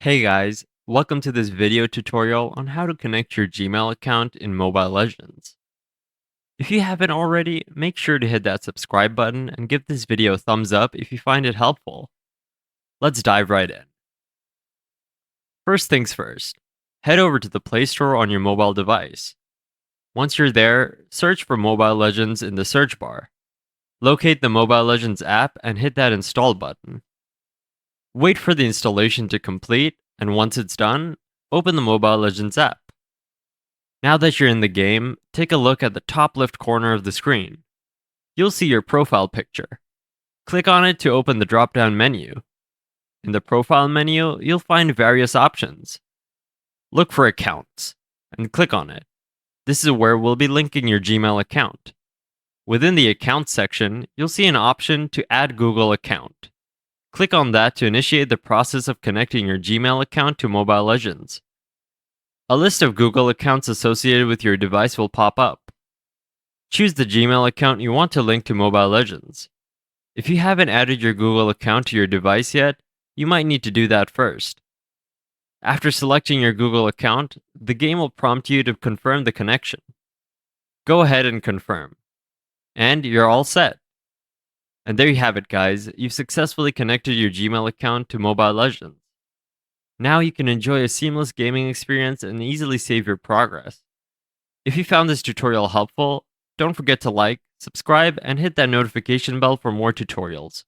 Hey guys, welcome to this video tutorial on how to connect your Gmail account in Mobile Legends. If you haven't already, make sure to hit that subscribe button and give this video a thumbs up if you find it helpful. Let's dive right in. First things first, head over to the Play Store on your mobile device. Once you're there, search for Mobile Legends in the search bar. Locate the Mobile Legends app and hit that install button. Wait for the installation to complete, and once it's done, open the Mobile Legends app. Now that you're in the game, take a look at the top left corner of the screen. You'll see your profile picture. Click on it to open the drop down menu. In the profile menu, you'll find various options. Look for Accounts and click on it. This is where we'll be linking your Gmail account. Within the Accounts section, you'll see an option to add Google account. Click on that to initiate the process of connecting your Gmail account to Mobile Legends. A list of Google accounts associated with your device will pop up. Choose the Gmail account you want to link to Mobile Legends. If you haven't added your Google account to your device yet, you might need to do that first. After selecting your Google account, the game will prompt you to confirm the connection. Go ahead and confirm. And you're all set. And there you have it, guys. You've successfully connected your Gmail account to Mobile Legends. Now you can enjoy a seamless gaming experience and easily save your progress. If you found this tutorial helpful, don't forget to like, subscribe, and hit that notification bell for more tutorials.